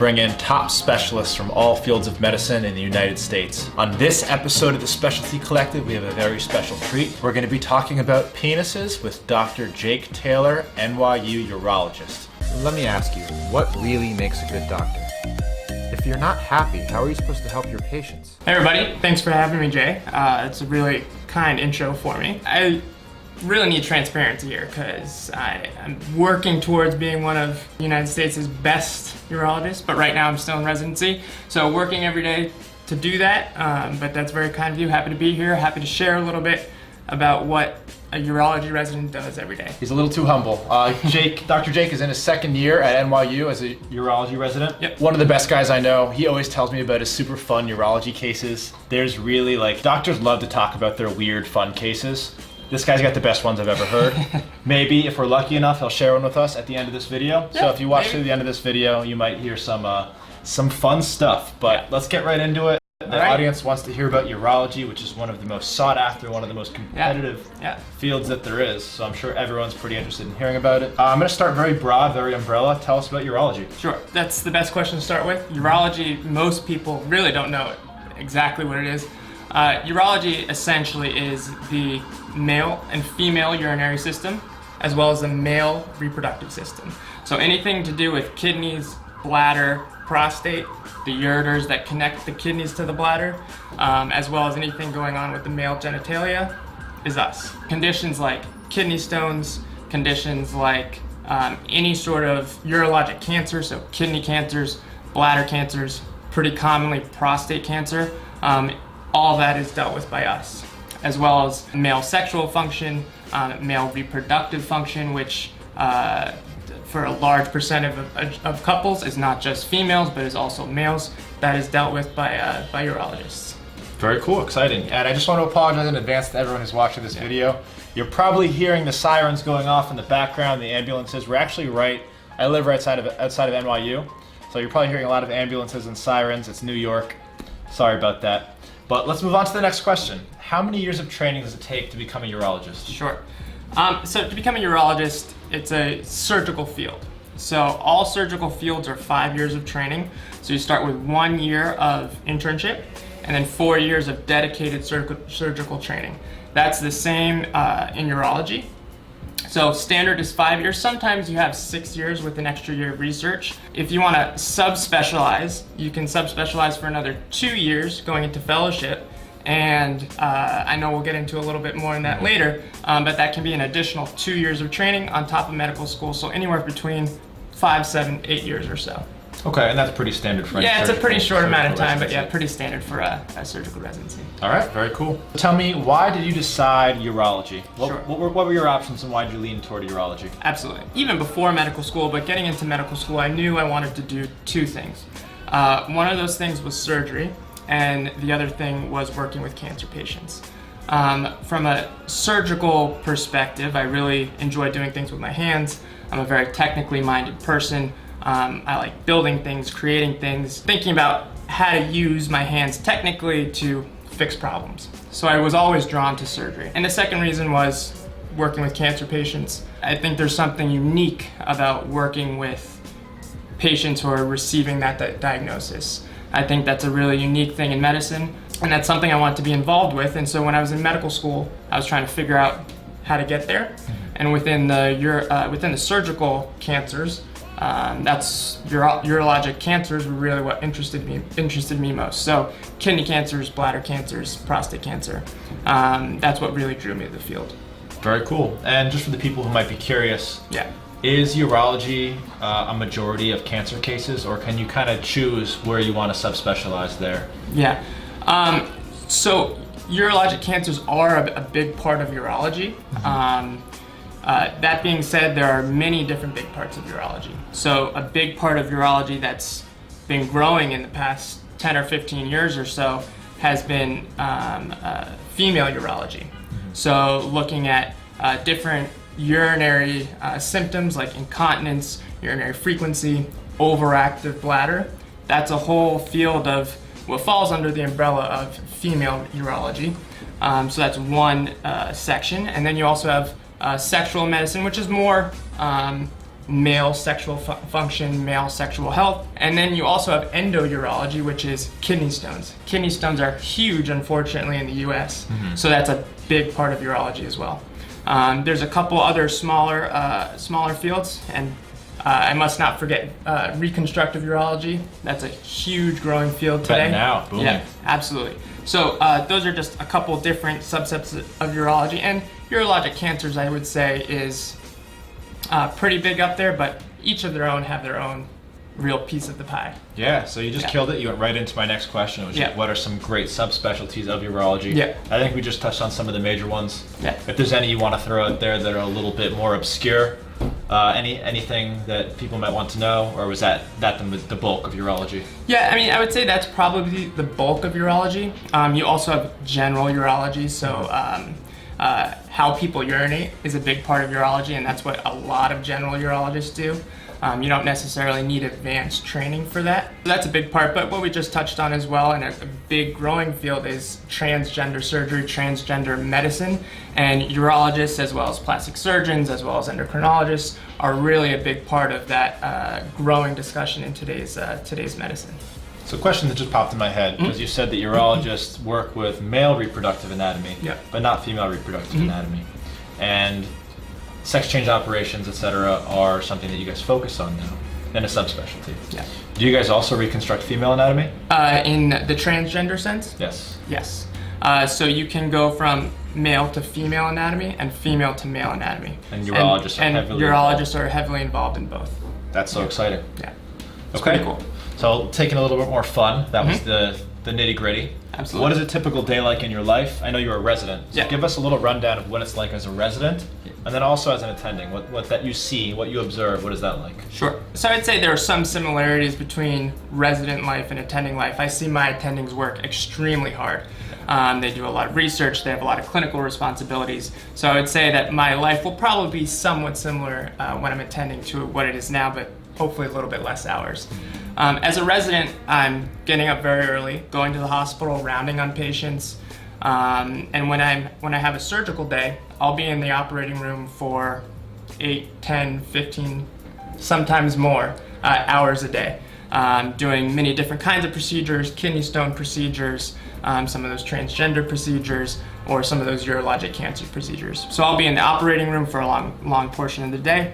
Bring in top specialists from all fields of medicine in the United States. On this episode of the Specialty Collective, we have a very special treat. We're going to be talking about penises with Dr. Jake Taylor, NYU urologist. Let me ask you, what really makes a good doctor? If you're not happy, how are you supposed to help your patients? Hey everybody, thanks for having me, Jay. It's a really kind intro for me. I really need transparency here because I'm working towards being one of the United States' best urologists, but right now I'm still in residency. So working every day to do that, but that's very kind of you. Happy to be here, happy to share a little bit about what a urology resident does every day. He's a little too humble. Dr. Jake is in his second year at NYU as a urology resident. Yep. One of the best guys I know. He always tells me about his super fun urology cases. There's really doctors love to talk about their weird fun cases. This guy's got the best ones I've ever heard. Maybe if we're lucky enough, he'll share one with us at the end of this video. Yeah, so if you watch maybe. through the end of this video, you might hear some fun stuff. But let's get right into it. The audience wants to hear about urology, which is one of the most sought after, one of the most competitive fields that there is. So I'm sure everyone's pretty interested in hearing about it. I'm going to start very broad, very umbrella. Tell us about urology. Sure, that's the best question to start with. Urology, most people really don't know exactly what it is. Urology essentially is the male and female urinary system, as well as the male reproductive system. So anything to do with kidneys, bladder, prostate, the ureters that connect the kidneys to the bladder, as well as anything going on with the male genitalia, is us. Conditions like kidney stones, conditions like any sort of urologic cancer, so kidney cancers, bladder cancers, pretty commonly prostate cancer, all that is dealt with by us, as well as male sexual function, male reproductive function, which for a large percent of couples is not just females, but is also males. That is dealt with by urologists. Very cool, exciting. And I just want to apologize in advance to everyone who's watching this video. You're probably hearing the sirens going off in the background, the ambulances. We're actually I live right outside of NYU, so you're probably hearing a lot of ambulances and sirens. It's New York. Sorry about that. But let's move on to the next question. How many years of training does it take to become a urologist? Sure. So to become a urologist, it's a surgical field. So all surgical fields are 5 years of training. So you start with 1 year of internship and then 4 years of dedicated surgical training. That's the same in urology. So standard is 5 years. Sometimes you have 6 years with an extra year of research. If you want to subspecialize, you can subspecialize for another 2 years going into fellowship. And I know we'll get into a little bit more in that later, but that can be an additional 2 years of training on top of medical school. So anywhere between 5, 7, 8 years or so. Okay, and that's pretty standard for Yeah, it's a pretty short amount of time, residency. but yeah, pretty standard for a surgical residency. All right, very cool. Tell me, why did you decide urology? Sure. What were your options and why did you lean toward urology? Absolutely. Even before medical school, but getting into medical school, I knew I wanted to do two things. One of those things was surgery, and the other thing was working with cancer patients. From a surgical perspective, I really enjoy doing things with my hands. I'm a very technically minded person. I like building things, creating things, thinking about how to use my hands technically to fix problems. So I was always drawn to surgery. And the second reason was working with cancer patients. I think there's something unique about working with patients who are receiving that diagnosis. I think that's a really unique thing in medicine, and that's something I want to be involved with. And so when I was in medical school, I was trying to figure out how to get there. And within the surgical cancers, that's urologic cancers were really what interested me most. So kidney cancers, bladder cancers, prostate cancer. That's what really drew me to the field. Very cool. And just for the people who might be curious, is urology a majority of cancer cases, or can you kind of choose where you want to subspecialize there? Yeah. So urologic cancers are a big part of urology. That being said, there are many different big parts of urology. So a big part of urology that's been growing in the past 10 or 15 years or so has been female urology. So looking at different urinary symptoms like incontinence, urinary frequency, overactive bladder. That's a whole field of what falls under the umbrella of female urology. So that's one section. And then you also have sexual medicine, which is more male sexual function, male sexual health. And then you also have endourology, which is kidney stones. Kidney stones are huge, unfortunately, in the US. So that's a big part of urology as well. There's a couple other smaller fields, and I must not forget reconstructive urology. That's a huge growing field today. But now, booming. Yeah, absolutely. So those are just a couple different subsets of urology. And urologic cancers, I would say, is pretty big up there, but each of their own have their own real piece of the pie. Yeah, so you just killed it. You went right into my next question, which is what are some great subspecialties of urology? Yeah. I think we just touched on some of the major ones. Yeah. If there's any you want to throw out there that are a little bit more obscure, anything that people might want to know, or was that the bulk of urology? Yeah, I mean, I would say that's probably the bulk of urology. You also have general urology, so how people urinate is a big part of urology, and that's what a lot of general urologists do. You don't necessarily need advanced training for that. That's a big part, but what we just touched on as well, and a big growing field, is transgender surgery, transgender medicine, and urologists as well as plastic surgeons as well as endocrinologists are really a big part of that growing discussion in today's medicine. So a question that just popped in my head, because you said that urologists work with male reproductive anatomy, but not female reproductive anatomy. And sex change operations, etc., are something that you guys focus on now in a subspecialty. Yeah. Do you guys also reconstruct female anatomy? In the transgender sense? Yes. Yes. So you can go from male to female anatomy and female to male anatomy. And urologists are heavily involved in both. That's so exciting. Yeah. It's pretty cool. So taking a little bit more fun, that was the nitty gritty. Absolutely. What is a typical day like in your life? I know you're a resident. So give us a little rundown of what it's like as a resident, and then also as an attending. What that you see, what you observe, what is that like? Sure. So I'd say there are some similarities between resident life and attending life. I see my attendings work extremely hard. They do a lot of research, they have a lot of clinical responsibilities. So I would say that my life will probably be somewhat similar when I'm attending to what it is now, but hopefully a little bit less hours. As a resident, I'm getting up very early, going to the hospital, rounding on patients, and when I have a surgical day, I'll be in the operating room for 8, 10, 15, sometimes more hours a day, doing many different kinds of procedures, kidney stone procedures, some of those transgender procedures, or some of those urologic cancer procedures. So I'll be in the operating room for a long portion of the day,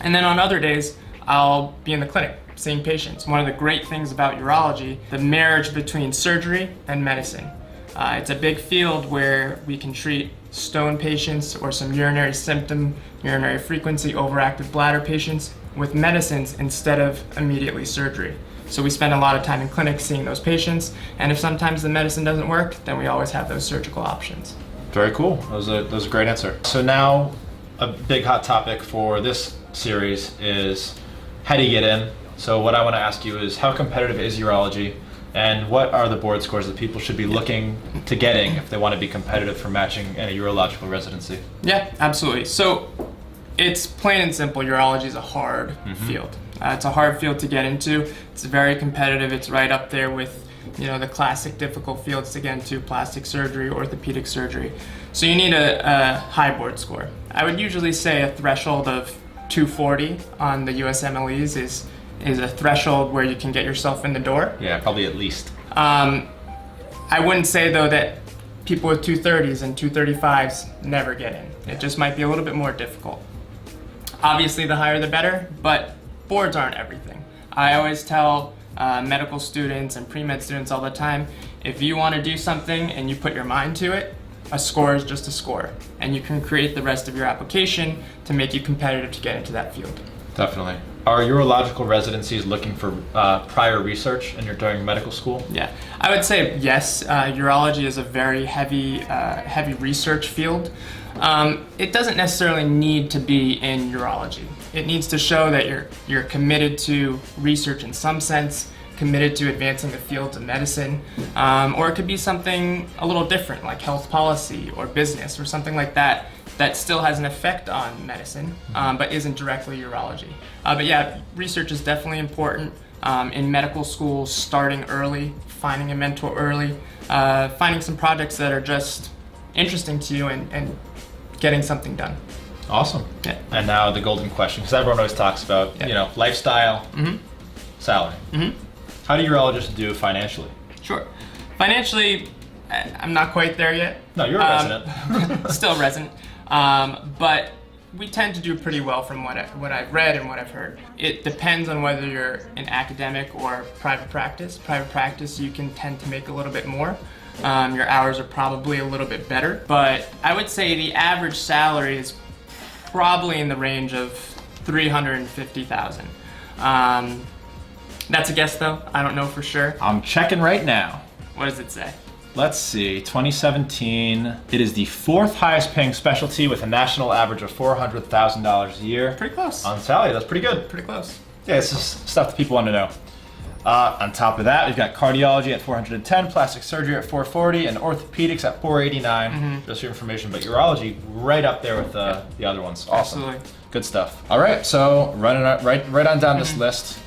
and then on other days, I'll be in the clinic seeing patients. One of the great things about urology, the marriage between surgery and medicine. It's a big field where we can treat stone patients or some urinary symptom, urinary frequency, overactive bladder patients with medicines instead of immediately surgery. So we spend a lot of time in clinics seeing those patients, and if sometimes the medicine doesn't work, then we always have those surgical options. Very cool. That was a great answer. So now, a big hot topic for this series is how do you get in? So what I want to ask you is, how competitive is urology, and what are the board scores that people should be looking to getting if they want to be competitive for matching in a urological residency? Yeah, absolutely. So it's plain and simple, urology is a hard field. It's a hard field to get into. It's very competitive. It's right up there with, the classic difficult fields to get into: plastic surgery, orthopedic surgery. So you need a high board score. I would usually say a threshold of 240 on the USMLEs is a threshold where you can get yourself in the door. Yeah, probably at least. I wouldn't say though that people with 230s and 235s never get in. It just might be a little bit more difficult. Obviously the higher the better, but boards aren't everything. I always tell medical students and pre-med students all the time, if you want to do something and you put your mind to it, a score is just a score, and you can create the rest of your application to make you competitive to get into that field. Definitely. Are urological residencies looking for prior research and you're doing medical school? Yeah, I would say yes. Urology is a very heavy research field. It doesn't necessarily need to be in urology. It needs to show that you're committed to research in some sense, committed to advancing the fields of medicine, or it could be something a little different, like health policy or business or something like that, that still has an effect on medicine, but isn't directly urology. But yeah, research is definitely important in medical school, starting early, finding a mentor early, finding some projects that are just interesting to you and getting something done. Awesome. Yeah. And now the golden question, because everyone always talks about, Yeah. you know, lifestyle, salary. How do urologists do financially? Sure. Financially, I'm not quite there yet. No, you're a resident. Still resident. But we tend to do pretty well from what I've read and what I've heard. It depends on whether you're in academic or private practice. Private practice, you can tend to make a little bit more. Your hours are probably a little bit better. But I would say the average salary is probably in the range of $350,000. That's a guess though. I don't know for sure. I'm checking right now. What does it say? Let's see, 2017. It is the 4th highest paying specialty with a national average of $400,000 a year. Pretty close. On salary, that's pretty good. Pretty close. Yeah, this is stuff that people want to know. On top of that, we've got cardiology at 410, plastic surgery at 440, and orthopedics at 489. Just for your information, but urology right up there with the other ones. Awesome. Absolutely. Good stuff. All right, so right on down this list.